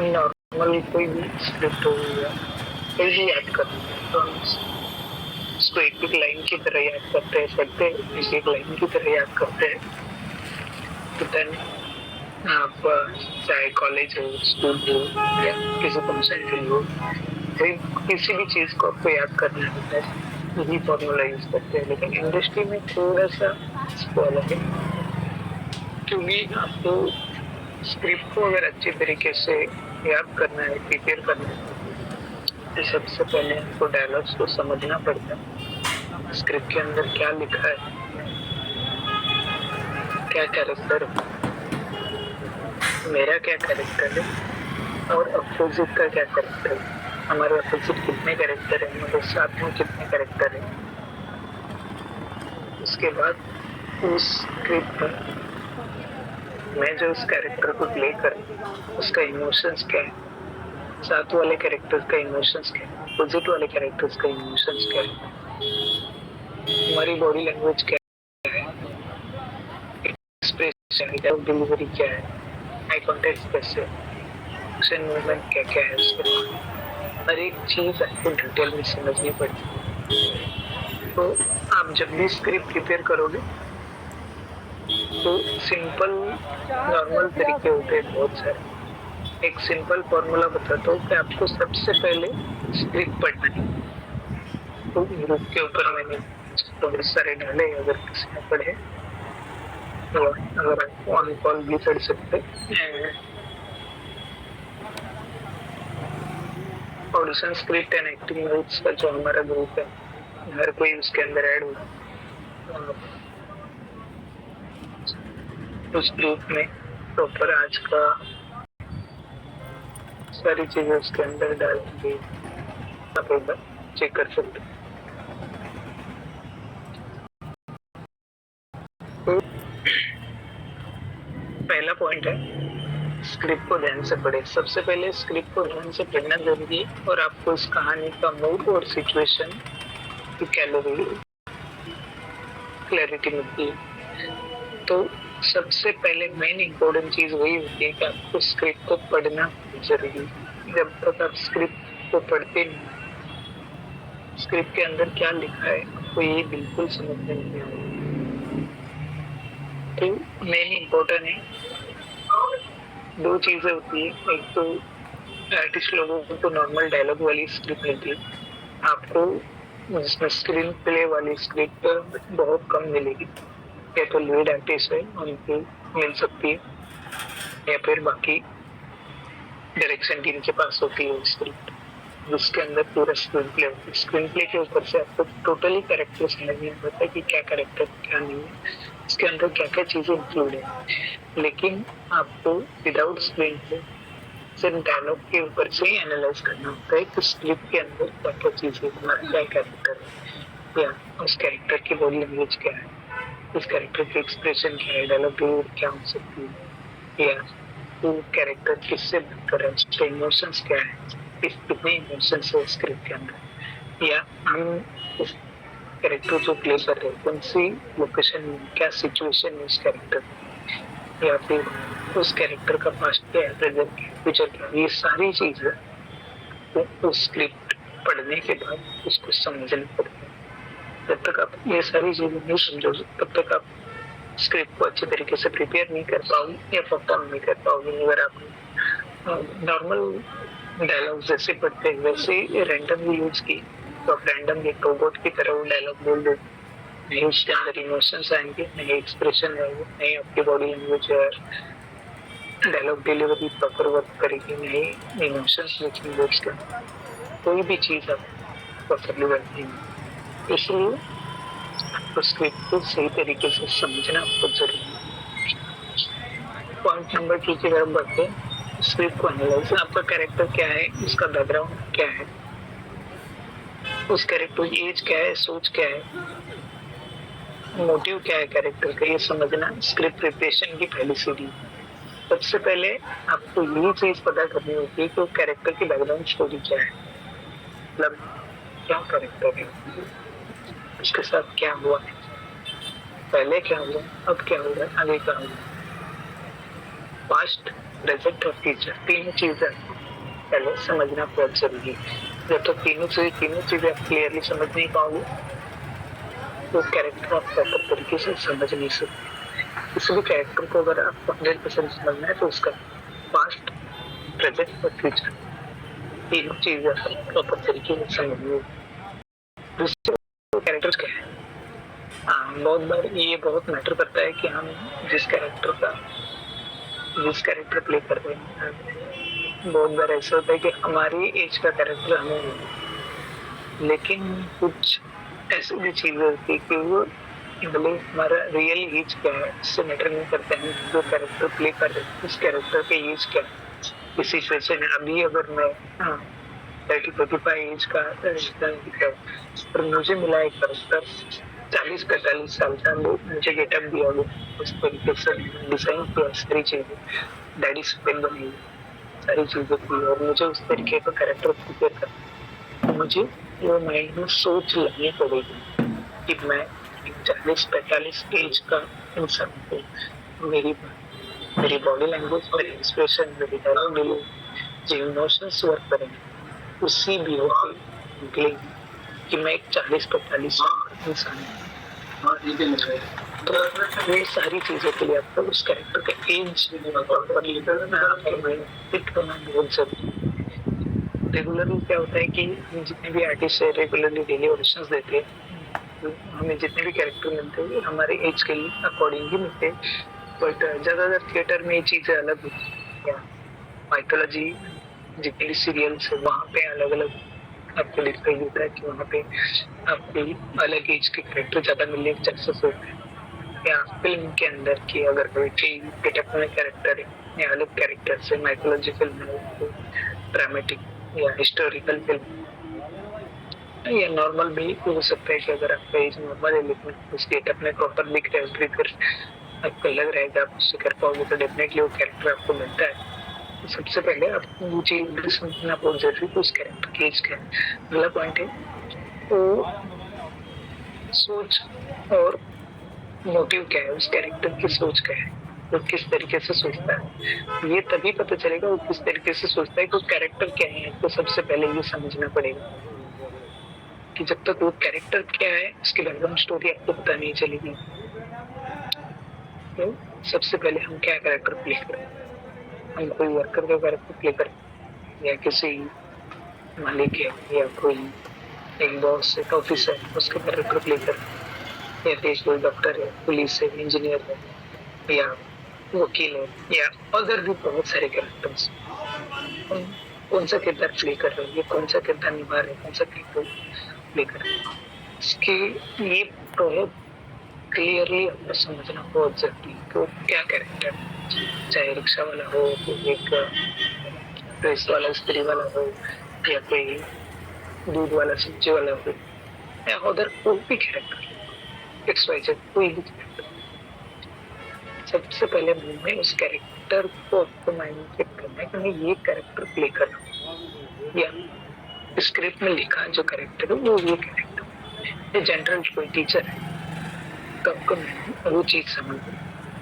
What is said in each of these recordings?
Normal कोई भी script हो या कोई भी याद कर तो हम उसको एक एक लाइन की तरह याद करते हैं, सकते एक एक लाइन की तरह याद करते हैं। तो देन आप चाहे कॉलेज हो, स्कूल हो या किसी फंक्शन के हो, किसी भी चीज को आपको याद करना होता है, यही फॉर्मूला यूज करते हैं। लेकिन इंडस्ट्री में थोड़ा सा इसको अलग है, क्योंकि आपको स्क्रिप्ट को अगर अच्छी तरीके से याद करना है, प्रिपेयर करना है, तो सबसे पहले आपको डायलॉग्स को समझना पड़ता है। स्क्रिप्ट के अंदर क्या लिखा है, क्या कैरेक्टर है, मेरा क्या कैरेक्टर है और अपोजिट का क्या कैरेक्टर है, हमारे अपोजिट कितने कैरेक्टर है, हमारे साथ में कितने कैरेक्टर है। उसके बाद उस स्क्रिप्ट में मैं जो उस कैरेक्टर को प्ले कर उसका इमोशंस क्या है, साथ वाले कैरेक्टर्स का इमोशंस क्या है, अपोजिट वाले कैरेक्टर्स का इमोशंस क्या है, हमारी बॉडी लैंग्वेज क्या है, एक्सप्रेशन डिलीवरी क्या है, आई कॉन्टेक्ट कैसे, एक्शन मूवमेंट क्या क्या है, उसके हर एक चीज आपको डिटेल में समझनी पड़ती। तो आप जब भी स्क्रिप्ट प्रिपेयर करोगे तो सिंपल नॉर्मल तरीके होते हैं बहुत सारे। एक सिंपल फॉर्मूला बताता हूँ कि आपको सबसे पहले स्क्रिप्ट पढ़ना है। तो ग्रुप के ऊपर मैंने तो बहुत सारे डाले, अगर किसी ने पढ़े तो अगर आप ऑन कॉल भी पढ़ सकते। Audition script and acting notes का जो हमारा ग्रुप है, हर कोई उसके अंदर ऐड हुआ। उस ग्रुप में प्रॉपर आज का सारी चीजें उसके अंदर डाल दी, आप एक बार चेक कर सकते। तो पहला पॉइंट है स्क्रिप्ट को ध्यान से पढ़े। सबसे पहले स्क्रिप्ट को ध्यान से पढ़ना जरूरी है और आपको इस कहानी का मूड और सिचुएशन की क्लैरिटी मिलती है। तो सबसे पहले मेन इंपॉर्टेंट चीज वही होती है कि आपको स्क्रिप्ट को पढ़ना जरूरी है। जब तक आप स्क्रिप्ट को पढ़ते नहीं, स्क्रिप्ट के अंदर क्या लिखा है आपको ये बिल्कुल समझ में नहीं आएगा। तो मेन इंपॉर्टेंट है, दो चीजें होती है। एक तो आर्टिस्ट लोगों को तो नॉर्मल डायलॉग वाली स्क्रिप्ट मिलती है, आपको जिसमें स्क्रीन प्ले वाली स्क्रिप्ट बहुत कम मिलेगी। या तो लीड आर्टिस्ट है उनको मिल सकती है, या फिर बाकी डायरेक्शन टीम के पास होती है स्क्रिप्ट जिसके अंदर पूरा स्क्रीन प्ले होता है। स्क्रीन प्ले के ऊपर से आपको टोटली कैरेक्टर समझ में आता है कि क्या कैरेक्टर क्या नहीं है, इसके अंदर क्या क्या चीजें इंक्लूड है। लेकिन आपको विदाउट स्क्रीन प्ले सिर्फ डायलॉग के ऊपर से ही एनालाइज करना होता है कि स्क्रिप्ट के अंदर क्या क्या चीजें, हमारा क्या कैरेक्टर है, या उस कैरेक्टर की बॉडी लैंग्वेज क्या है, उस कैरेक्टर की एक्सप्रेशन क्या है, डायलॉग डिलीवरी क्या हो सकती है, या वो कैरेक्टर किससे बेहतर है, उसके इमोशंस क्या है, कितने इमोशंस है स्क्रिप्ट के अंदर, या हम उस कैरेक्टर जो प्ले कर रहे हैं कौन सी लोकेशन में, क्या सिचुएशन है उस कैरेक्टर, या फिर उस कैरेक्टर का पास्ट क्या है, प्रेजेंट क्या है, फ्यूचर क्या है, ये सारी चीजें तो स्क्रिप्ट पढ़ने के बाद उसको समझना पड़ता है। जब तक आप ये सारी चीजें नहीं समझोगे तब तक आप स्क्रिप्ट को अच्छे तरीके से प्रिपेयर नहीं कर पाओगे या परफॉर्म नहीं कर पाओगे। अगर आप नॉर्मल डायलॉग जैसे पढ़ते हैं वैसे रैंडमली यूज की तो आप रैंडम एक रोबोट की तरह वो डायलॉग बोल दो, नहीं उसके अंदर इमोशंस आएंगे, नहीं एक्सप्रेशन आएंगे, नहीं आपकी बॉडी लैंग्वेज है, डायलॉग डिलीवरी प्रॉपर वर्क करेगी, नहीं इमोशंस लिखेंगे उसके अंदर, कोई भी चीज आप प्रॉपरली वर्क नहीं। इसलिए आपको स्क्रिप्ट को सही तरीके से समझना आपको जरूरी है। पॉइंट नंबर 2 की तरफ बढ़ते हैं, स्क्रिप्ट को एनालाइज। आपका कैरेक्टर क्या है, उसका बैकग्राउंड क्या है, उस कैरेक्टर की एज क्या है, सोच क्या है, मोटिव क्या है कैरेक्टर का, ये समझना स्क्रिप्ट प्रिपरेशन की पहली सीढ़ी। सबसे पहले आपको ये चीज पता करनी होती है कि कैरेक्टर की बैकग्राउंड स्टोरी क्या है, मतलब क्या कैरेक्टर है, उसके साथ क्या हुआ है, पहले क्या हुआ, अब क्या हो रहा है, आगे क्या होगा। पास्ट, प्रेजेंट और फ्यूचर, तीन चीजें पहले समझना बहुत जरूरी है। जब तक तीनों चीजें आप क्लियरली समझ नहीं पाओगे तो कैरेक्टर आप प्रॉपर तरीके से समझ नहीं सकते। किसी भी कैरेक्टर को अगर आपको 100% समझना है तो उसका पास्ट, प्रेजेंट और फ्यूचर तीनों चीजें प्रॉपर तरीके से समझनी होगी। दूसरे कैरेक्टर्स क्या है, बहुत बार ये बहुत मैटर करता है कि हम जिस कैरेक्टर प्ले कर रहे हैं, बहुत बार ऐसा होता है कि हमारी एज का कैरेक्टर हमें नहीं, लेकिन कुछ ऐसी भी चीजें होती है कि वो भले हमारा रियल एज क्या है इससे मैटर नहीं करता है, जो कैरेक्टर प्ले कर रहे हैं उस कैरेक्टर के एज क्या है। इस सिचुएशन में अभी अगर मैं 30-35 एज का पर मुझे मिला एक कैरेक्टर 40-45 साल का, लोग मुझे गेटअप दिया गया उस तरीके से डिजाइन किया, सारी चीजें डैडी स्पेन बनी सारी चीजें की और मुझे उस तरीके का कैरेक्टर प्रिपेयर कर, मुझे वो माइंड में सोच लेनी पड़ेगी कि मैं 40-45 एज का इंसान हूँ। मेरी बॉडी लैंग्वेज, मेरी एक्सप्रेशन, मेरी डायलॉग डिलीवरी, जो इमोशंस वर्क करेंगे उसी भी होगी कि मैं एक 40-45 इंसान हूँ। तो ये सारी चीजों के लिए आपको उस कैरेक्टर का एज फिट होना बहुत जरूरी है। रेगुलरली क्या होता है कि जितने भी आर्टिस्ट है रेगुलरली डेली ऑडिशंस देते हैं, हमें जितने भी कैरेक्टर मिलते हैं हमारे एज के अकॉर्डिंग ही मिलते हैं, बट ज्यादातर थिएटर में ये चीजें अलग होती है। माइथोलॉजी जितने भी सीरियल्स है वहाँ पे अलग अलग आपको दिखाई देता है कि वहाँ पे आपको अलग एज के कैरेक्टर ज्यादा मिलने के चांसेस होते हैं। या फिल्म के अंदर की अगर कोई गेटअप में कैरेक्टर है या अलग कैरेक्टर से माइथोलॉजी फिल्म है, ड्रामेटिक या हिस्टोरिकल फिल्म या नॉर्मल भी हो सकता है कि अगर आपका एज नॉर्मल है लेकिन उस गेटअप में प्रॉपर दिख रहा है, फिर आपको लग रहा है कि आप उससे कर पाओगे तो डेफिनेटली वो कैरेक्टर आपको मिलता है। तो सबसे पहले आपको वो चीज समझना बहुत जरूरी है उस कैरेक्टर की एज क्या है। अगला पॉइंट है तो सोच और मोटिव क्या है, उस कैरेक्टर की सोच क्या है, वो किस तरीके से सोचता है। ये तभी पता चलेगा वो किस तरीके से सोचता है कि कैरेक्टर क्या है। तो सबसे पहले ये समझना पड़ेगा कि जब तक वो कैरेक्टर क्या है उसकी बैकग्राउंड स्टोरी आपको पता नहीं चलेगी। तो सबसे पहले हम क्या कैरेक्टर प्ले करें, हम कोई वर्कर का कैरेक्टर प्ले करें या किसी मालिक है या कोई एक बॉस एक ऑफिसर है उसका कैरेक्टर प्ले करें, या देश कोई डॉक्टर है, पुलिस है, इंजीनियर है या वकील है या अदर भी बहुत सारे कैरेक्टर्स, कौन सा किरदार प्ले कर रहे हैं, कौन सा किरदार निभा रहे हैं, कौन सा किरदार प्ले कर रहे हैं, इसकी ये बहुत क्लियरली आपको समझना बहुत जरूरी है। तो क्या कैरेक्टर, चाहे रिक्शा वाला हो, एक प्रेस वाला स्त्री वाला हो या कोई दूध वाला सब्जी वाला हो या उधर कोई भी कैरेक्टर XYZ कोई भी कैरेक्टर, सबसे पहले मैं उस कैरेक्टर को आपको माइंड में फिट करना है कि मैं ये कैरेक्टर प्ले कर रहा हूँ या स्क्रिप्ट में लिखा जो कैरेक्टर है वो ये कैरेक्टर, ये जनरल कोई टीचर है तो आपको वो चीज समझ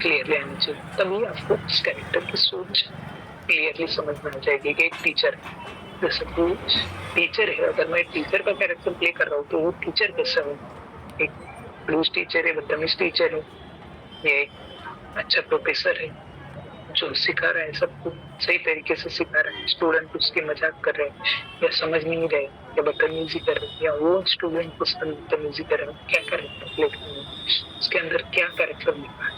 क्लियरली आनी चाहिए, तभी आपको उस कैरेक्टर की सोच क्लियरली समझ में आ जाएगी कि एक टीचर है। जैसे कोई टीचर है, अगर मैं टीचर का कैरेक्टर प्ले कर रहा हूँ तो वो टीचर कैसा हो, एक ब्लूज टीचर है, बदतमीज टीचर है या एक अच्छा प्रोफेसर है जो सिखा रहा है, सबको सही तरीके से सिखा रहा है, स्टूडेंट उसकी मजाक कर रहे हैं या समझ नहीं रहे या बदतमीजी कर रहे हैं या वो स्टूडेंट को बदतमीजी कर रहे हैं, क्या कैरेक्टर प्ले कर रहे हैं, उसके अंदर क्या कैरेक्टर लिखा है,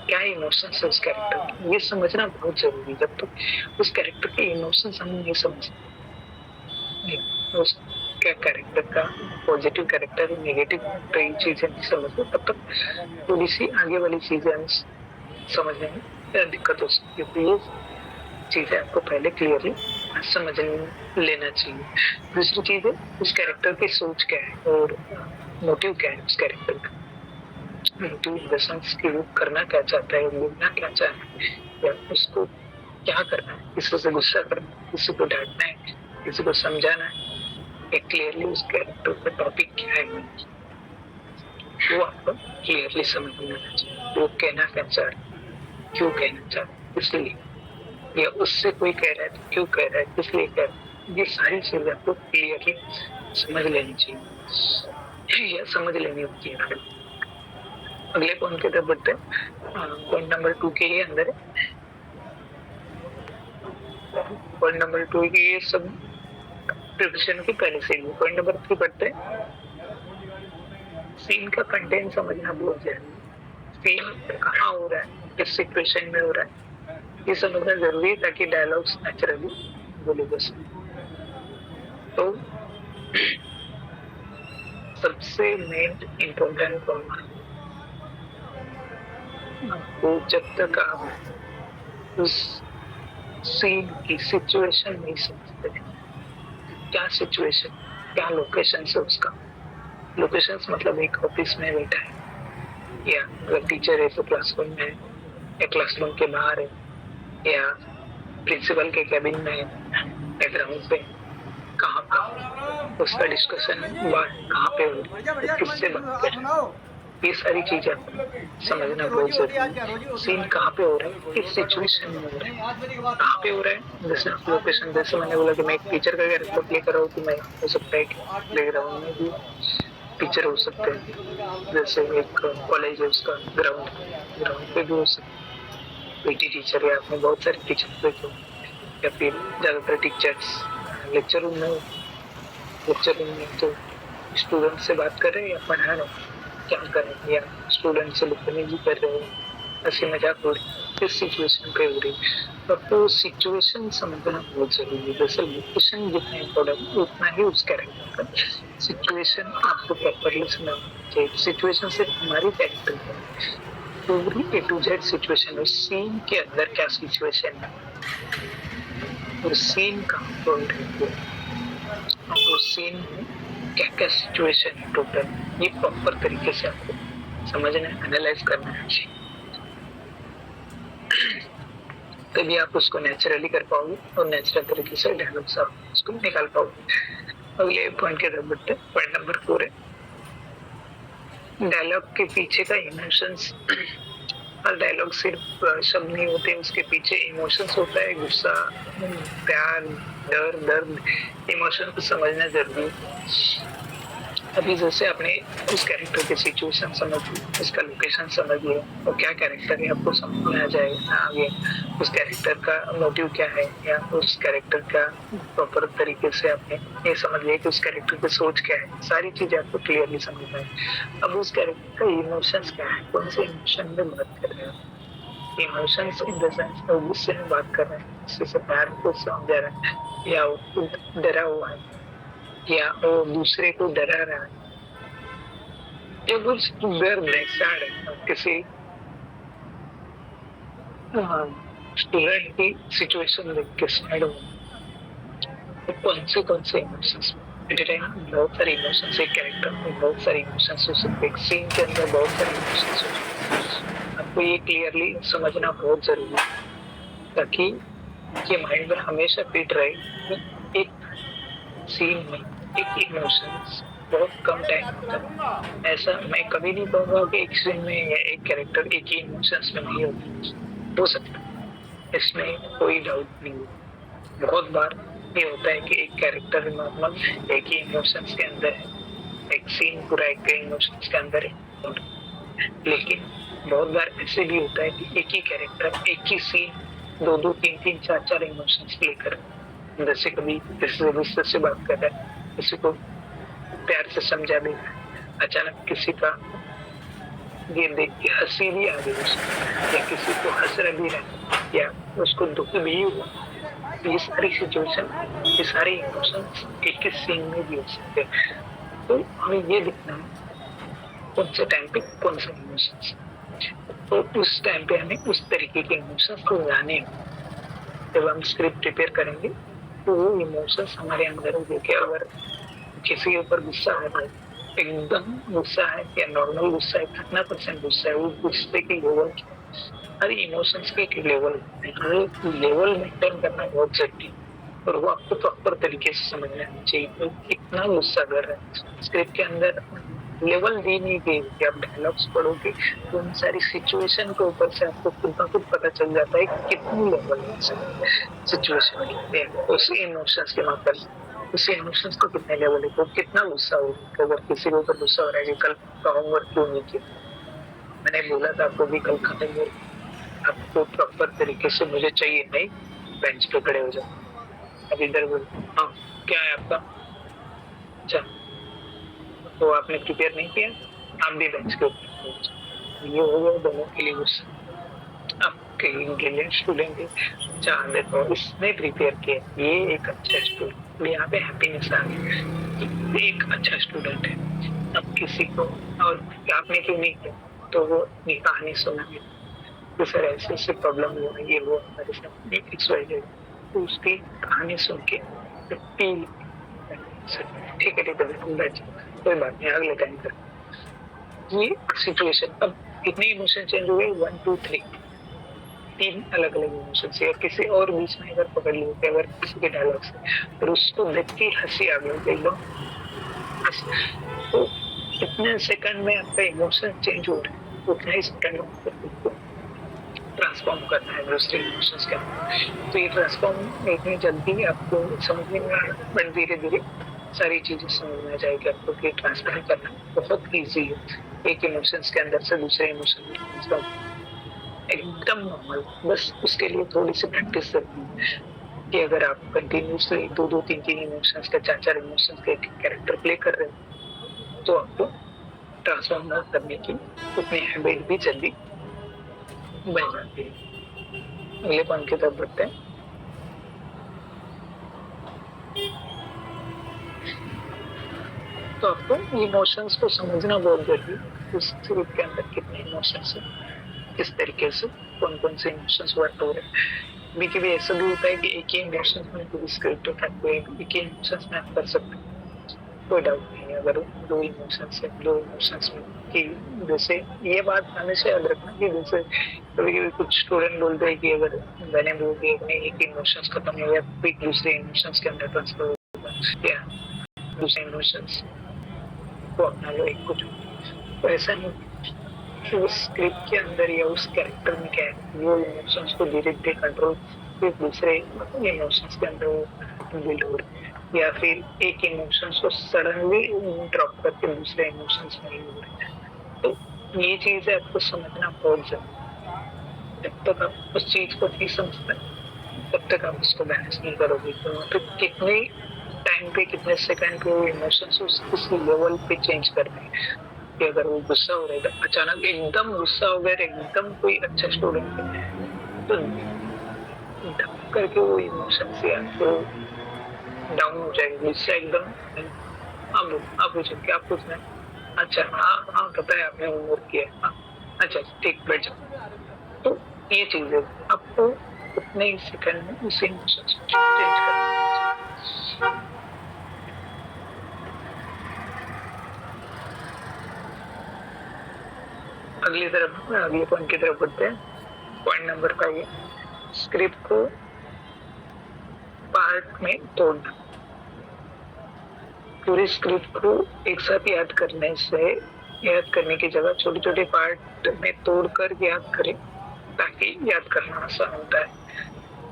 क्या इमोशंस है उस कैरेक्टर, ये समझना बहुत जरूरी है। जब तक उस कैरेक्टर के इमोशंस हम नहीं समझते, उस क्या कैरेक्टर का पॉजिटिव कैरेक्टर नेगेटिव कई चीजें नहीं समझते, तब तक थोड़ी सी आगे वाली चीजें हम समझने में दिक्कत हो सकती है। तो ये चीजें आपको पहले क्लियरली समझ लेना चाहिए। दूसरी चीज है उस कैरेक्टर की सोच क्या है और मोटिव क्या है उस कैरेक्टर का, मोटिव करना क्या चाहता है, बोलना क्या चाहता है या उसको क्या करना है, किसी से गुस्सा करना है, किसी को डांटना है, किसी को समझाना है, एक क्लियरली उस कैरेक्टर का टॉपिक क्या है वो आपको क्लियरली समझ में आना चाहिए। वो कहना क्या चाह रहा है, क्यों कहना चाह रहा है, इसलिए, या उससे कोई कह रहा है तो क्यों कह रहा है, किस लिए कह रहा है, ये सारी चीजें आपको क्लियरली समझ लेनी चाहिए या समझ लेनी होती है। फिर अगले पॉइंट की तरफ बढ़ते हैं। पॉइंट नंबर 2 के लिए अंदर है। पॉइंट नंबर 2 की ये सब प्रिपरेशन की पहले से ही। पॉइंट नंबर 3 पढ़ते हैं। सीन का कंटेंट समझना बहुत जरूरी है। सीन कहाँ हो रहा है, किस सिचुएशन में हो रहा है, ये समझना जरूरी है ताकि डायलॉग्स नेचुरली बोले जा सके। तो सबसे मेन इम्पोर्टेंट पॉइंट, आपको जब तक आप उस सीन की सिचुएशन नहीं समझते, क्या सिचुएशन, क्या लोकेशन है उसका। लोकेशन मतलब एक ऑफिस में बैठा है, या अगर टीचर है तो क्लासरूम में है, या क्लासरूम के बाहर है, या प्रिंसिपल के कैबिन में है, या ग्राउंड पे, कहाँ पे उसका डिस्कशन कहाँ पे हो रहा है, किससे बात कर रहे हैं, ये सारी चीजें समझना बहुत जरूरी है। सीन कहाँ पे हो रहा है, किस सिचुएशन में हो रहा है, कहाँ पे हो रहा है। जैसे लोकेशन, जैसे मैंने बोला कि मैं एक टीचर का कैरेक्टर प्ले कर रहा हूँ, तो मैं हो सकता है कि प्लेग्राउंड में भी टीचर हो सकते हैं। जैसे एक कॉलेज है, उसका ग्राउंड पे भी हो सकता है पीटी टीचर, या आपने बहुत सारे टीचर देखे, या फिर ज्यादातर टीचर्स लेक्चर रूम में तो स्टूडेंट से बात कर रहे हैं या पढ़ा रहे हैं, क्या कर रहे हैं, या स्टूडेंट से बदतमीजी कर रहे हैं, हंसी मजाक हो रही है, किस सिचुएशन पे हो रही है। तो आपको सिचुएशन समझना बहुत जरूरी है। जैसे लोकेशन जितना इम्पोर्टेंट उतना ही उस कैरेक्टर का सिचुएशन आपको प्रॉपरली समझना चाहिए। सिचुएशन सिर्फ हमारी कैरेक्टर का, पूरी ए टू जेड सिचुएशन है, सीन के अंदर क्या सिचुएशन है और सीन कहाँ पर है, और सीन में क्या क्या सिचुएशन है टोटल, ये प्रॉपर तरीके से आपको समझना है, एनालाइज करना है, तभी आप उसको नेचुरली कर पाओगे और नेचुरल तरीके से डायलॉग्स आप उसको निकाल पाओगे। अगले पॉइंट के तरफ बढ़ते हैं। पॉइंट नंबर 4 है डायलॉग के पीछे का इमोशंस। और डायलॉग सिर्फ शब्द नहीं होते, उसके पीछे इमोशंस होता है, गुस्सा, प्यार, डर, दर्द, इमोशन को समझना जरूरी है। अभी जैसे आपने उस कैरेक्टर की सिचुएशन समझ ली, उसका लोकेशन समझ लिया, और क्या कैरेक्टर है आपको समझ में आ जाएगा आगे, उस कैरेक्टर का मोटिव क्या है, या उस कैरेक्टर का प्रॉपर तरीके से आपने ये समझ लिया कि उस कैरेक्टर की सोच क्या है, सारी चीजें आपको क्लियरली समझ में आए। अब उस कैरेक्टर का इमोशंस क्या है, कौन से इमोशन में बात कर रहे हैं, इमोशंस इन द सेंस गुस्से में बात कर रहे हैं, गुस्से से प्यार को समझा रहे हैं, या डरा हुआ है, या वो दूसरे को डरा रहा है, या कुछ दर्द है, सैड है, किसी स्टूडेंट की सिचुएशन देख के सैड हो, तो कौन से इमोशंस, बहुत सारे इमोशंस, एक कैरेक्टर में बहुत सारे इमोशंस हो सकते हैं, एक सीन के अंदर बहुत सारे इमोशंस हो सकते हैं। आपको ये क्लियरली समझना बहुत जरूरी है ताकि ये माइंड में हमेशा फिट रहे। एक सीन में एक इमोशंस बहुत कम टाइम होता है, ऐसा मैं कभी नहीं कहूँगा कि एक सीन में या एक कैरेक्टर एक ही इमोशंस में नहीं हो सकता, इसमें कोई डाउट नहीं है। बहुत बार ये होता है कि एक कैरेक्टर नॉर्मल एक ही इमोशंस के अंदर है, एक सीन पूरा एक इमोशंस के अंदर है, लेकिन बहुत बार ऐसे भी होता है कि एक ही कैरेक्टर एक ही सीन दो तीन तीन चार इमोशंस लेकर, जैसे कभी किसी से गुस्से से बात कर रहा है, किसी को प्यार से समझा दे, अचानक किसी का ये देख के हंसी भी आ गई, या किसी को हंस रहा भी रहा, या उसको दुख भी हुआ, ये सारी सिचुएशन, ये सारे इमोशंस एक ही सीन में भी हो सकते हैं। तो हमें ये दिखना है कौन से टाइम पे कौन सा इमोशंस, तो उस टाइम पे हमें उस तरीके के इमोशंस को लाने, जब हम स्क्रिप्ट प्रिपेयर करेंगे तो वो इमोशंस हमारे अंदर हो के, अगर किसी के ऊपर गुस्सा आ रहा है, एकदम गुस्सा है या नॉर्मल गुस्सा है, कितना परसेंट गुस्सा है, वो गुस्से के लेवल, हर इमोशंस के एक लेवल, वो लेवल मेंटेन करना बहुत जरूरी है, और वो आपको प्रॉपर तरीके से समझना चाहिए तो कितना गुस्सा कर रहा है। स्क्रिप्ट के अंदर लेवल दी नहीं गई कि आप डायलॉग्स पढ़ोगे तो उन सारी सिचुएशन के ऊपर से आपको खुद ब खुद पता चल जाता है कि कितनी लेवल है सिचुएशन की, उस इमोशंस के मात्र उस इमोशंस को कितने लेवल है, तो कितना गुस्सा होगा। अगर किसी के ऊपर गुस्सा हो रहा है कि कल का होमवर्क क्यों नहीं किया, मैंने बोला था आपको भी कल का होमवर्क आपको प्रॉपर तरीके से मुझे चाहिए, नहीं बेंच पे खड़े हो जाओ, अब इधर बोल, हाँ क्या है आपका, अच्छा तो आपने प्रिपेयर नहीं किया, आप भी बेंच के ऊपर, ये हो गया दोनों के लिए गुस्सा। आपके इंटेलिजेंट स्टूडेंट है, अच्छा देखो इसने प्रिपेयर किया, ये एक अच्छा स्टूडेंट, यहाँ पे हैप्पीनेस आ गई, एक अच्छा स्टूडेंट है। अब किसी को और आपने क्यों नहीं किया, तो वो कहानी सुनाएंगे तो सर ऐसे ऐसे प्रॉब्लम हुआ, ये वो हमारे साथ एक्स वाई जेड, तो उसकी कहानी सुन के फील, ठीक है बैठ जाओ, कोई बात नहीं अगले टाइम पर। ये सिचुएशन, अब कितने इमोशन चेंज हुए, 1 2 3, तीन अलग अलग इमोशन से, किसी और बीच में अगर पकड़ लिए, अगर किसी के डायलॉग से और उसको देख के हंसी आ गई एकदम, तो कितने सेकंड में आपका इमोशन चेंज हो रहा है, उतना ही सेकंड में आपको ट्रांसफॉर्म करना है दूसरे इमोशंस के अंदर। तो ये ट्रांसफॉर्म इतनी जल्दी आपको समझने में, बट धीरे धीरे सारी चीजें समझ में आ जाएगी आपको कि ट्रांसफर करना बहुत ईजी है, एक इमोशंस के अंदर से दूसरे इमोशन में ट्रांसफर एकदम नॉर्मल। बस उसके लिए थोड़ी सी प्रैक्टिस करनी है कि अगर आप कंटिन्यूसली दो दो तीन तीन इमोशंस का, चार चार इमोशंस का एक कैरेक्टर प्ले कर रहे हो, तो आपको ट्रांसफॉर्म करने की उतनी हैबिट भी जल्दी बन जाती है। अगले पॉइंट की तरफ बढ़ते हैं। तो आपको इमोशंस को समझना बहुत जरूरी है, उस स्क्रिप्ट के अंदर कितने इमोशंस है, किस तरीके से कौन कौन से इमोशंस वर्क हो रहे हैं। कभी कभी ऐसा भी होता है कि एक ही इमोशंस में पूरी स्क्रिप्ट एक ही इमोशंस में आप कर सकते हैं, कोई डाउट नहीं है। अगर दो इमोशंस है, दो इमोशंस में कि जैसे ये बात हमेशा याद रखना कि जैसे कभी कभी कुछ स्टूडेंट बोलते हैं कि अगर मैंने बोल दिया अपने एक इमोशंस खत्म हो गया, फिर दूसरे इमोशंस के अंदर ट्रांसफर होगा या दूसरे इमोशंस को अपना लो एक कुछ, तो ऐसा नहीं। उस स्क्रिप्ट के अंदर या उस कैरेक्टर में क्या है, वो इमोशंस को धीरे धीरे कंट्रोल फिर दूसरे इमोशंस के अंदर बिल्ड हो रहे हैं, या फिर एक इमोशंस को सडनली ड्रॉप करके दूसरे इमोशंस में हो रहे हैं। तो ये चीज है आपको समझना बहुत जरूरी है। जब तक आप उस चीज को नहीं समझते तब तक आप उसको बैलेंस नहीं करोगे। तो कितने टाइम पे, कितने सेकंड पे वो इमोशंस उस लेवल पे चेंज करते हैं कि अगर वो गुस्सा हो रहा है, अचानक एकदम गुस्सा हो गया, एकदम कोई अच्छा स्टूडेंट है, तो धक करके वो इमोशन से आपको डाउन हो जाएगा, गुस्सा एकदम। अब पूछे क्या पूछना है, अच्छा हाँ हाँ पता है आपने होमवर्क किया, हाँ अच्छा ठीक बैठ जाओ। तो ये चीज है, आपको उतने ही सेकंड में उस इमोशन चेंज करना। अगले पॉइंट की तरफ बढ़ते हैं। पॉइंट नंबर 5, स्क्रिप्ट को पार्ट में तोड़ना। पूरी स्क्रिप्ट को एक साथ याद करने की जगह छोटे छोटे पार्ट में तोड़कर याद करें, ताकि याद करना आसान होता है।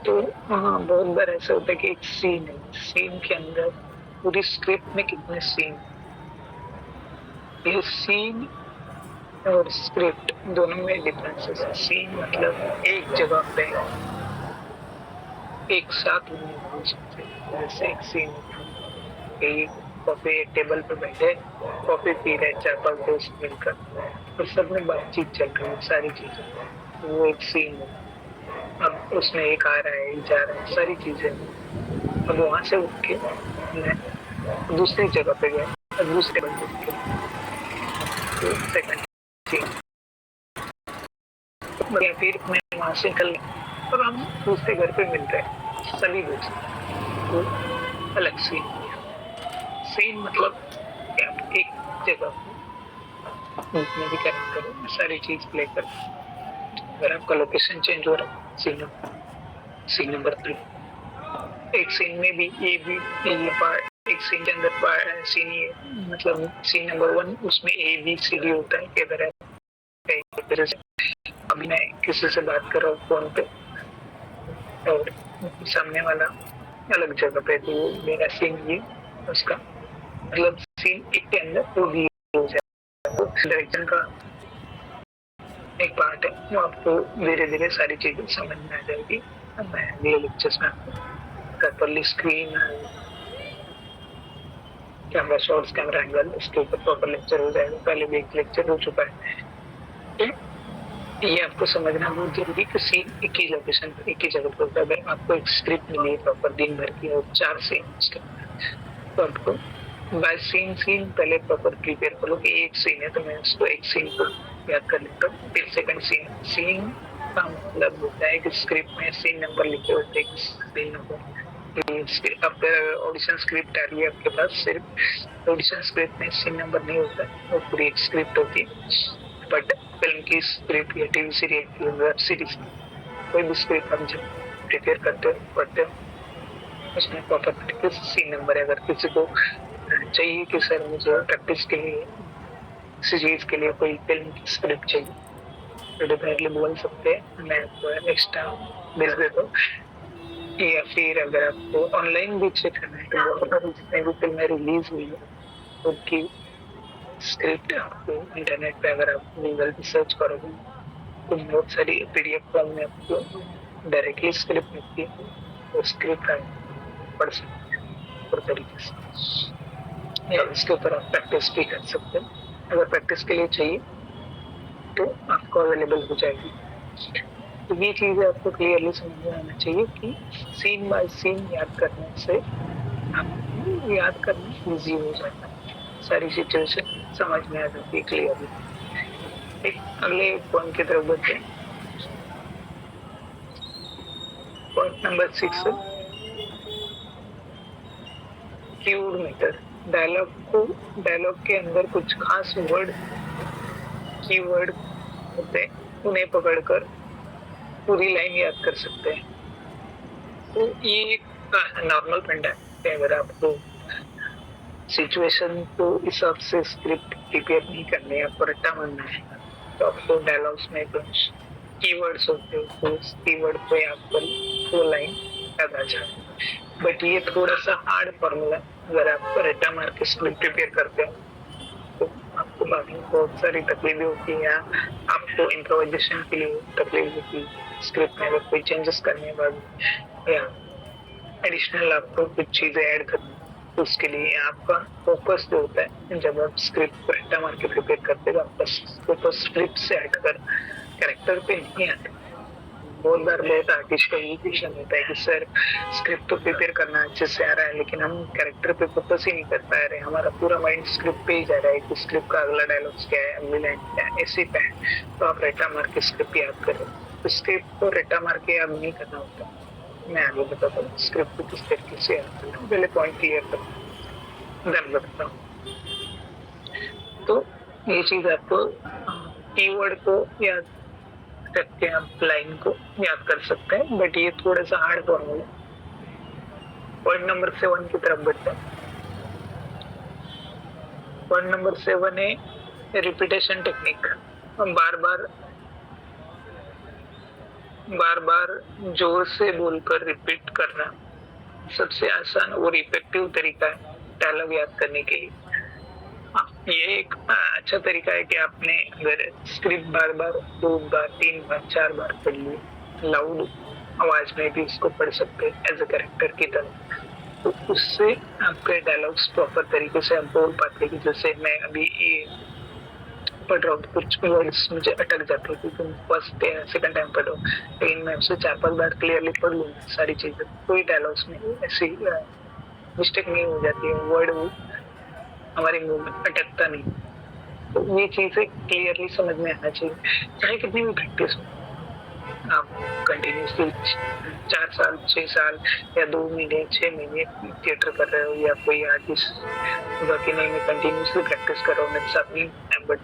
तो हाँ, बहुत बार ऐसा होता है कि एक सीन है, सीन के अंदर पूरी स्क्रिप्ट में कितने सीन, ये सीन और स्क्रिप्ट दोनों में डिफरेंसेस है। सीन मतलब एक जगह पे एक साथ जैसे एक सीन, कॉफी टेबल पे बैठे, कॉफी पी रहे चार पांच दोस्त मिलकर, तो सब में बातचीत चल रही है, सारी चीजें, वो एक सीन है। अब उसमें एक आ रहा है, एक जा रहा है, सारी चीजें। अब वहां से उठ के मैं दूसरी जगह पे गया, अब दूसरे टेबल पे उठ के सेकंड सीन, या फिर मैं वहां से निकल गया और हम दूसरे घर पे मिल रहे हैं सभी दोस्त, तो अलग सीन। सीन मतलब एक जगह में भी कैरेक्टर सारी चीज प्ले कर, अगर आपका लोकेशन चेंज हो रहा है, सीन नंबर 3, एक सीन में भी ये पार्ट, एक सीन के अंदर सीन ये मतलब सीन नंबर 1 उसमें ABCD होता है कि अगर आप कहीं तरह से अभी मैं किसी से बात कर रहा हूँ फोन पे और सामने वाला अलग जगह पे, तो मेरा सीन ये उसका मतलब सीन एक के अंदर वो भी हो जाए। तो डायरेक्शन का एक पार्ट है, वो आपको धीरे धीरे सारी चीजें समझ में आ जाएगी। मैं अगले लेक्चर्स में आपको properly screen, camera shots, camera angle, इसके ऊपर प्रॉपर लेक्चर हो जाएगा। पहले भी एक लेक्चर हो चुका है। तो ये आपको समझना बहुत जरूरी कि सीन एक ही लोकेशन पर, एक ही जगह पर होता है। अगर आपको एक स्क्रिप्ट मिली है प्रॉपर दिन भर की और 4 सीन, तो आपको बाय सीन पहले प्रॉपर प्रिपेयर करो कि एक सीन है तो मैं उसको एक सीन को याद कर लेता हूँ। फिर सेकंड सीन का मतलब होता है कि स्क्रिप्ट में सीन नंबर लिखे होते हैं, सीन नंबर। अब ऑडिशन स्क्रिप्ट आ रही है आपके पास, सिर्फ ऑडिशन स्क्रिप्ट में सीन नंबर नहीं होता है, वो पूरी एक स्क्रिप्ट होती है। बट फिल्म की स्क्रिप्ट या टीवी सीरीज या वेब सीरीज कोई भी स्क्रिप्ट आप जब प्रिपेयर करते हो पढ़ते हो, उसमें प्रॉपर सीन नंबर है। अगर किसी को चाहिए कि सर मुझे प्रैक्टिस के लिए किसी चीज के लिए कोई फिल्म की स्क्रिप्ट चाहिए, तो डेफिनेटली बोल सकते हैं, मैं आपको एक्स्ट्रा भेज देता हूँ। या फिर अगर आपको ऑनलाइन भी चेक करना है तो जितने भी फिल्में रिलीज हुई है उनकी स्क्रिप्ट आपको इंटरनेट पे अगर आप गूगल पे सर्च करोगे तो बहुत सारी PDF फॉर्म में आपको डायरेक्टली स्क्रिप्ट मिलती है। वो स्क्रिप्ट आप पढ़ सकते हैं और तरीके से, या इसके ऊपर आप प्रैक्टिस भी कर सकते हैं। अगर प्रैक्टिस के लिए चाहिए तो आपको अवेलेबल हो जाएगी। तो ये चीजें आपको क्लियरली समझ में आना चाहिए कि सीन बाय सीन याद करने से आपको याद करना इजी हो जाता है, सारी सिचुएशन समझ में आ जाती है क्लियरली। एक अगले पॉइंट की तरफ बढ़ते हैं। पॉइंट नंबर 6 है कीवर्ड मेथड। डायलॉग के अंदर कुछ खास वर्ड, कीवर्ड होते हैं, उन्हें पकड़कर पूरी लाइन याद कर सकते हैं। तो ये एक नॉर्मल फंडा है। अगर आपको सिचुएशन को इस हिसाब से स्क्रिप्ट प्रिपेयर नहीं करनी है, आपको रट्टा मारना है, तो आपको डायलॉग्स में कुछ कीवर्ड्स होते हैं, तो उस कीवर्ड को याद कर वो लाइन याद आ जाए। बट ये थोड़ा सा हार्ड फॉर्मूला, अगर आप रट्टा मार के स्क्रिप्ट प्रिपेयर करते हो तो आपको बाकी बहुत सारी तकलीफें होती है, या आपको इम्प्रोवाइजेशन के लिए तकलीफ होती है स्क्रिप्ट में। अगर कोई चेंजेस करने बाद या एडिशनल आपको कुछ चीजें ऐड करनी, तो उसके लिए आपका फोकस जो होता है, जब आप स्क्रिप्ट को रट्टा मार के प्रिपेयर करते हो आपका फोकस स्क्रिप्ट से हटकर कैरेक्टर पे नहीं आता। बहुत बार बहुत आर्टिस्ट का यही क्वेश्चन होता है कि सर स्क्रिप्ट तो प्रिपेयर करना अच्छे से आ रहा है लेकिन हम कैरेक्टर पे फोकस ही नहीं कर पा रहे, हमारा पूरा माइंड स्क्रिप्ट पे ही जा रहा है कि स्क्रिप्ट का अगला डायलॉग क्या है, अगली लाइन क्या है, ऐसे पे है। तो आप रट्टा मार के स्क्रिप्ट याद करें, तो स्क्रिप्ट को रट्टा मार के याद नहीं करना होता। मैं आगे बताता हूँ स्क्रिप्ट को किस तरीके से याद करना, पहले पॉइंट क्लियर करता देन बताता हूँ। तो ये चीज आपको कीवर्ड को याद करके आप लाइन को याद कर सकते हैं, बट ये थोड़ा सा हार्ड फॉर्मूला। पॉइंट नंबर 7 की तरफ बढ़ते हैं। पॉइंट नंबर 7 है रिपीटेशन टेक्निक। बार बार जोर से बोलकर रिपीट करना सबसे आसान और इफेक्टिव तरीका है डायलॉग याद करने के लिए। ये एक अच्छा तरीका है कि आपने अगर स्क्रिप्ट बार बार 2 बार 3 बार 4 बार पढ़ ली, लाउड आवाज में भी इसको पढ़ सकते हैं एज ए कैरेक्टर की तरह, तो उससे आपके डायलॉग्स प्रॉपर तरीके से आप बोल पाते हैं। जैसे मैं अभी ये पढ़ रहा हूँ, कुछ वर्ड्स मुझे अटक जाते हैं क्योंकि फर्स्ट या सेकंड टाइम पढ़ रहा हूँ, लेकिन मैं उसे 4-5 बार क्लियरली पढ़ लूंगा सारी चीजें, कोई डायलॉग्स में ऐसी मिस्टेक नहीं हो जाती है, वर्ड हमारे मुंह में अटकता नहीं। तो ये चीजें क्लियरली समझ में आना चाहिए, चाहे कितनी भी प्रैक्टिस हो। आप कंटिन्यूसली 4 साल 6 साल या 2 महीने 6 महीने थिएटर कर रहे हो, या कोई आर्टिस्ट बाकी नहीं में कंटिन्यूसली प्रैक्टिस कर रहा हो, बट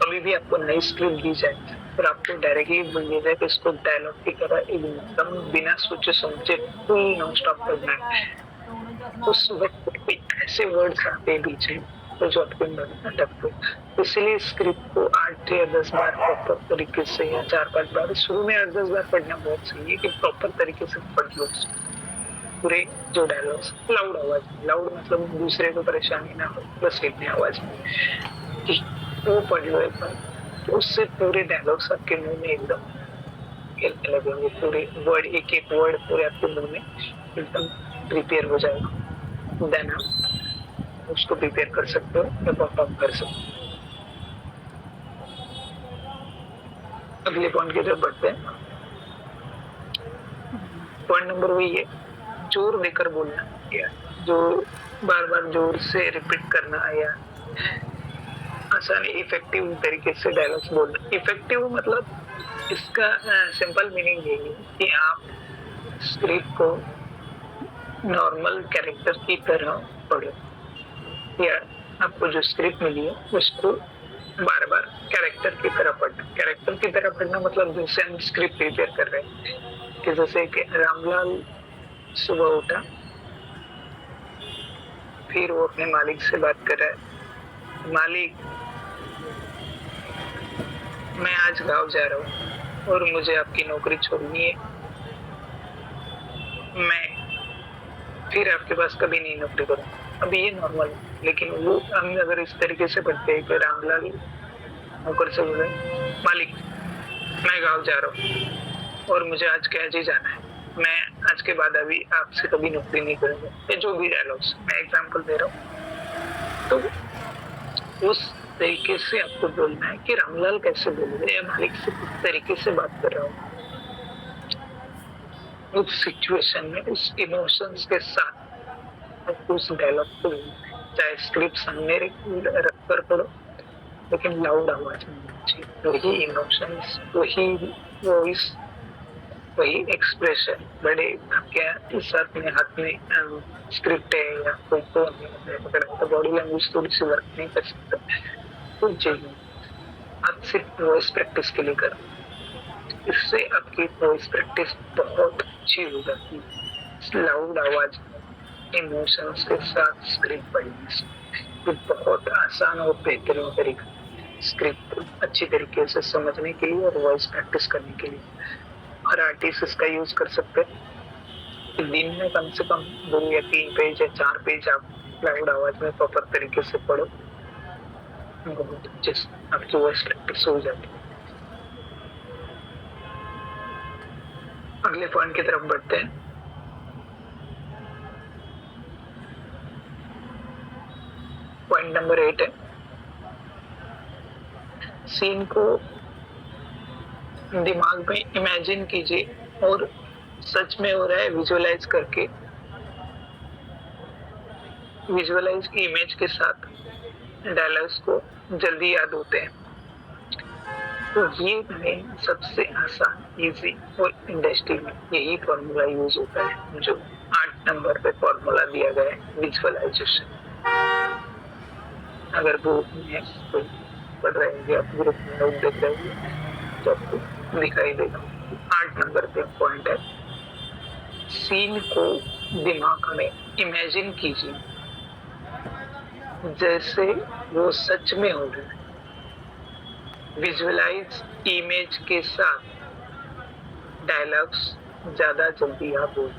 कभी भी आपको नई स्क्रिप्ट दी जाए और आपको डायरेक्टली बोलिए जाए कि इसको डायलॉग की तरह एकदम बिना सोचे समझे फुल नॉन स्टॉप करना है, उस वक्त पे ऐसे वर्ड्स आते हैं बीच में तो जो आपको अटकते, इसलिए स्क्रिप्ट को 8 या 10 बार प्रॉपर तरीके से या 4-5 बार, शुरू में 8-10 बार पढ़ना बहुत सही है कि प्रॉपर तरीके से पढ़ लो पूरे जो डायलॉग्स लाउड आवाज में, लाउड मतलब दूसरे को परेशानी ना हो, बस इतनी आवाज में कि वो पढ़ लो एक बार, तो उससे पूरे डायलॉग्स आपके मुंह में एकदम खेलने लगेंगे, पूरे वर्ड एक एक वर्ड पूरे आपके मुंह में एकदम प्रिपेयर हो जाएगा, देन आप उसको प्रिपेयर कर सकते हो या परफॉर्म कर सकते हो। अगले पॉइंट की तरफ बढ़ते हैं। पॉइंट नंबर वही है, जोर देकर बोलना या जो बार बार जोर से रिपीट करना या आसानी इफेक्टिव तरीके से डायलॉग्स बोलना। इफेक्टिव मतलब इसका सिंपल मीनिंग यही है कि आप स्क्रिप्ट को नॉर्मल कैरेक्टर की तरह पढ़ो या आपको जो स्क्रिप्ट मिली है उसको बार बार कैरेक्टर की तरह पढ़ना। कैरेक्टर की तरह पढ़ना मतलब जैसे हम स्क्रिप्ट प्रिपेयर कर रहे हैं कि जैसे कि रामलाल सुबह उठा, फिर वो अपने मालिक से बात कर रहा है, मालिक मैं आज गांव जा रहा हूँ और मुझे आपकी नौकरी छोड़नी है, मैं फिर आपके पास कभी नहीं नौकरी करूँ। अभी ये नॉर्मल है, लेकिन वो हम अगर इस तरीके से पढ़ते हैं कि रामलाल नौकर से बोले, मालिक मैं गांव जा रहा हूँ और मुझे आज कैद ही जाना है, मैं आज के बाद अभी आपसे कभी नौकरी नहीं करूंगा, ये जो भी डायलॉग्स मैं एग्जांपल दे रहा हूँ, तो उस तरीके से आपको बोलना है कि रामलाल कैसे बोल रहे हैं, मालिक से किस तरीके से बात कर रहा हूँ, उस सिचुएशन में उस इमोशंस के साथ उस डायलॉग को, चाहे स्क्रिप्ट सामने रख कर पढ़ो लेकिन लाउड आवाज में चाहिए, वही इमोशंस, वही वॉइस, वही एक्सप्रेशन, बड़े आपके साथ में हाथ में स्क्रिप्ट है या कोई फोन है पकड़ा तो बॉडी लैंग्वेज थोड़ी सी वर्क नहीं कर सकता, कोई चाहिए आप सिर्फ वॉइस प्रैक्टिस के लिए करो, इससे आपकी वॉइस प्रैक्टिस बहुत अच्छी हो जाती है। लाउड आवाज इमोशंस के साथ स्क्रिप्ट पढ़ने से बहुत आसान और बेहतरीन तरीका स्क्रिप्ट अच्छी तरीके से समझने के लिए और वॉइस प्रैक्टिस करने के लिए। हर आर्टिस्ट इसका यूज कर सकते हैं। दिन में कम से कम 2 या 3 पेज या 4 पेज आप लाउड आवाज में प्रॉपर तरीके से पढ़ो, बहुत अच्छे से आपकी वॉइस प्रैक्टिस हो जाती है। अगले पॉइंट की तरफ बढ़ते हैं। पॉइंट नंबर 8 है, सीन को दिमाग में इमेजिन कीजिए और सच में हो रहा है विजुअलाइज करके, विजुअलाइज की इमेज के साथ डायलॉग्स को जल्दी याद होते हैं। तो ये सबसे आसान, इजी और इंडस्ट्री में यही फॉर्मूला यूज होता है जो 8 नंबर पे फॉर्मूला दिया गया है, विजुअलाइजेशन। अगर ग्रुप में कोई पढ़ रहे हैं, आप ग्रुप में नोट देख रहे हैं तो आपको दिखाई देगा। 8 नंबर पे पॉइंट है, सीन को दिमाग में इमेजिन कीजिए जैसे वो सच में हो रहा है, विजुअलाइज इमेज के साथ डायलॉग्स ज्यादा जल्दी आप बोल।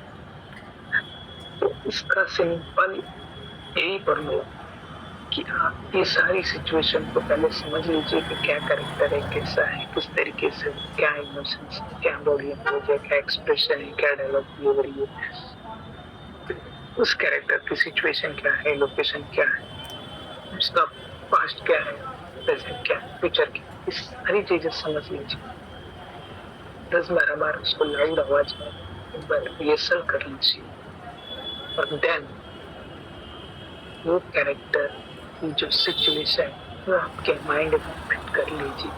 तो इसका सिंपल यही फॉर्मूला कि आप ये सारी सिचुएशन को पहले समझ लीजिए कि क्या कैरेक्टर है, कैसा है, किस तरीके से, क्या इमोशंस, क्या बॉडी लैंग्वेज है, क्या एक्सप्रेशन है, क्या डायलॉग डिलीवरी है, उस कैरेक्टर की सिचुएशन क्या है, लोकेशन क्या है, उसका पास्ट क्या है, प्रेजेंट क्या है, फ्यूचर क्या है, इस सारी चीजें समझ लीजिए। 10-12 बार उसको लाउड आवाज में एक बार रिहर्सल कर लीजिए और देन वो कैरेक्टर की जो सिचुएशन वो आपके माइंड में फिट कर लीजिए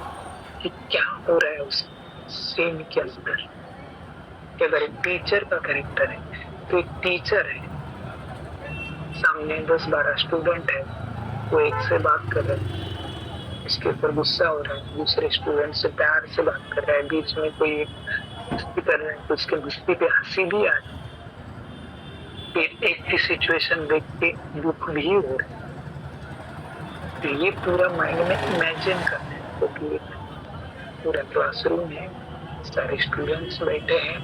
कि क्या हो रहा है उस सीन के अंदर। कि अगर एक टीचर का कैरेक्टर है तो एक टीचर है, सामने 10-12 स्टूडेंट है, वो एक से बात कर रहे हैं, इसके ऊपर गुस्सा हो रहा है, दूसरे स्टूडेंट से प्यार से बात कर रहा है, बीच में कोई एक मस्ती कर रहा है तो उसके मस्ती पे हंसी भी आ रही है। फिर एक की सिचुएशन देख के दुख भी हो रहा है, तो ये पूरा माइंड में इमेजिन करना है। तो पूरा क्लासरूम है, सारे स्टूडेंट्स बैठे हैं,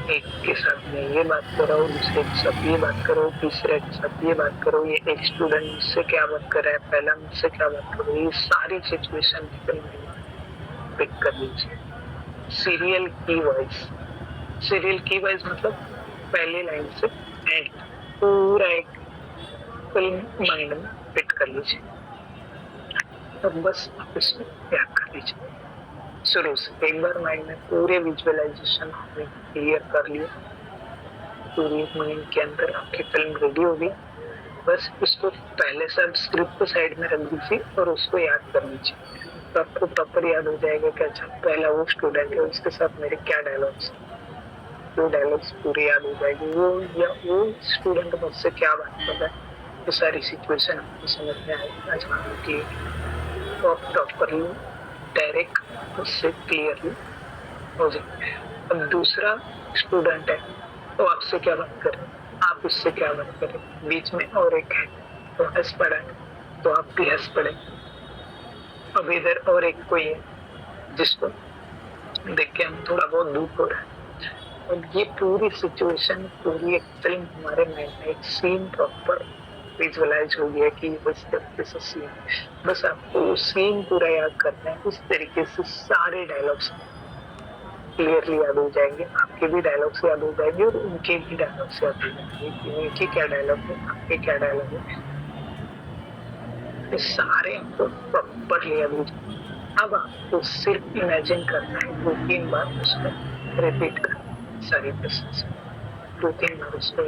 एक के साथ में ये बात करो, दूसरे के साथ ये बात करो, तीसरे के साथ ये बात करो, ये एक स्टूडेंट मुझसे क्या बात कर रहा है, पहला मुझसे क्या बात करो, ये सारी सिचुएशन पिक कर लीजिए। सीरियल की वॉइस, सीरियल की वॉइस मतलब पहली लाइन से एंड पूरा एक फिल्म माइंड में फिट कर लीजिए और बस आप इसको याद कर लीजिए शुरू से। एक बार माइंड में पूरे विजुअलाइजेशन क्लियर कर लिया, पूरी माइंड के अंदर आपकी फिल्म रेडी होगी। बस उसको पहले से आप स्क्रिप्ट को साइड में रख दीजिए और उसको याद कर लीजिए, तो आपको प्रॉपर याद हो जाएगा कि अच्छा पहला वो स्टूडेंट है, उसके साथ मेरे क्या डायलॉग्स, वो डायलॉग्स पूरे याद हो जाएगी, वो स्टूडेंट मुझसे क्या बात कर रहा है, तो सारी सिचुएशन आपको समझ में आएगी तो प्रॉपरली डायरेक्ट उससे क्लियरली हो जाए। अब दूसरा स्टूडेंट है तो आपसे क्या बात करें, आप उससे क्या बात करें, बीच में और एक है तो हंस पड़ा है तो आप भी हंस पड़े। अब इधर और एक कोई है जिसको देख के हम थोड़ा बहुत दुख हो रहा है। और ये पूरी सिचुएशन, पूरी एक फिल्म हमारे माइंड में एक सीन प्रॉपर विजुअलाइज हो गया कि बस तरीके से सीन, बस आपको सीन पूरा याद करना है। उस तरीके से सारे डायलॉग्स क्लियरली याद हो जाएंगे, आपके भी डायलॉग्स याद हो जाएंगे और उनके भी डायलॉग्स याद हो जाएंगे, उनके क्या डायलॉग है, आपके क्या डायलॉग है, सारे आपको प्रॉपरली याद हो जाएंगे। अब आपको सिर्फ इमेजिन करना है, 2-3 बार उसको रिपीट करना सारी प्रोसेस, 2-3 बार उसको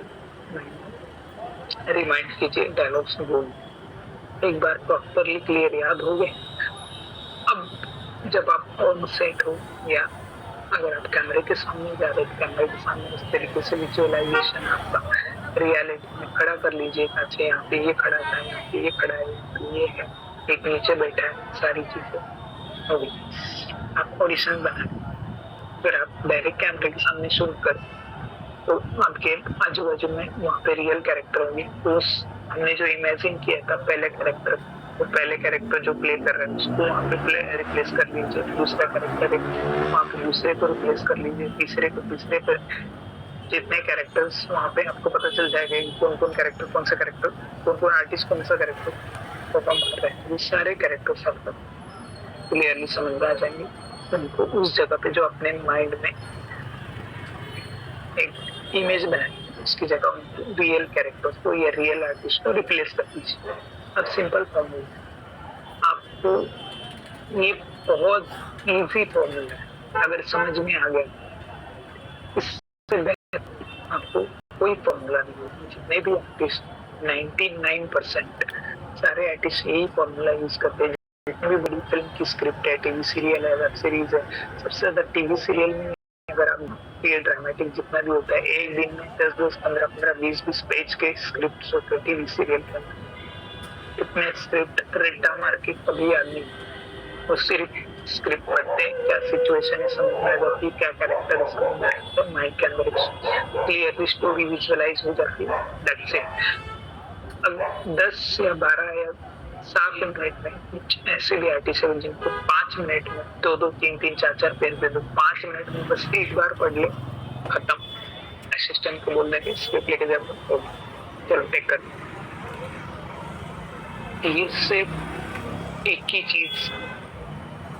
रिमाइंड कीजिए, डायलॉग्स बोल। एक बार प्रॉपरली क्लियर याद हो गए, अब जब आप ऑन सेट हो या अगर आप कैमरे के सामने जा रहे, कैमरे के सामने इस तरीके से विजुअलाइजेशन आपका रियलिटी में खड़ा कर लीजिए। अच्छा यहाँ पे ये खड़ा था, यहाँ पे ये खड़ा है, तो ये है, एक नीचे बैठा है, सारी चीजें हो गई। आप ऑडिशन बनाए, फिर आप डायरेक्ट कैमरे के सामने शूट कर, तो आपके आजू बाजू में वहाँ पे रियल कैरेक्टर होंगे। तो हमने जो इमेजिन किया था पहले कैरेक्टर, वो पहले कैरेक्टर जो प्ले कर रहे हैं उसको वहाँ पे रिप्लेस कर लीजिए, दूसरा कैरेक्टर वहाँ पे दूसरे को रिप्लेस कर लीजिए, तीसरे को तीसरे पर, जितने कैरेक्टर्स वहाँ पे आपको पता चल जाएगा कौन कौन कैरेक्टर, कौन सा कैरेक्टर, कौन कौन आर्टिस्ट कौन सा कैरेक्टर परफॉर्म कर रहे हैं, ये सारे कैरेक्टर्स आपको क्लियरली समझ में आ जाएंगे। उनको उस जगह पे जो अपने माइंड में एक इमेज बनाई, उसकी जगह रियल कैरेक्टर्स को या रियल आर्टिस्ट को रिप्लेस कर दीजिए। अब सिंपल फॉर्मूला, आपको ये बहुत इजी फॉर्मूला है, अगर समझ में आ गया इससे आपको कोई फॉर्मूला नहीं होगा। जितने भी आर्टिस्ट 99% सारे आर्टिस्ट यही फॉर्मूला यूज करते हैं। जितनी भी बड़ी फिल्म की स्क्रिप्ट है, टीवी सीरियल है, वेब सीरीज है, सबसे ज्यादा टीवी सीरियल में अगर आप ये ड्रामेटिक जितना भी होता है, एक दिन में 10-10, 15-15, 20-20 पेज के स्क्रिप्ट होते हैं टीवी सीरियल के अंदर। इतने स्क्रिप्ट रट्टा मार के कभी आदमी वो सिर्फ स्क्रिप्ट पढ़ते हैं, क्या सिचुएशन है समझ में आ जाती है, क्या कैरेक्टर है समझ में आ जाता है, माइंड के अंदर क्लियरली स्टोरी विजुअलाइज हो जाती है, दैट्स इट। अब 10 या 12 या 7 मिनट में कुछ ऐसे भी आर्टिस्ट है जिनको 5 मिनट में 2-2, 3-3, 4-4 पेज दे दो, 5 मिनट में बस एक बार पढ़ ले, खत्म। असिस्टेंट को बोल देंगे स्क्रिप्ट लेके जाओ, चलो टेक कर। ये सिर्फ एक ही चीज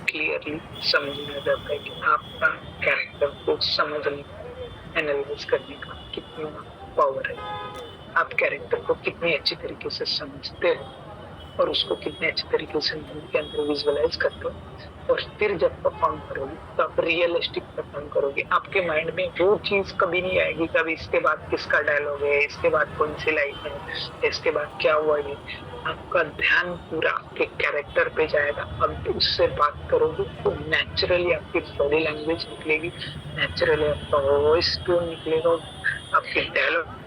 क्लियरली समझ में आ जाता है कि आपका कैरेक्टर को समझने, एनालाइज करने का कितना पावर है, आप कैरेक्टर को कितनी अच्छी तरीके से समझते हो और उसको कितने अच्छे तरीके से मन के अंदर विजुअलाइज करते हो। और फिर जब परफॉर्म करोगे तो आप रियलिस्टिक परफॉर्म करोगे। आपके माइंड में वो चीज कभी नहीं आएगी कभी इसके बाद किसका डायलॉग है, इसके बाद कौन सी लाइन है, इसके बाद क्या हुआ है। आपका ध्यान पूरा आपके कैरेक्टर पे जाएगा। अब उससे बात करोगे तो नेचुरली आपकी बॉडी लैंग्वेज निकलेगी, नेचुरली आपका वॉइस टोन निकलेगा, आपके डायलॉग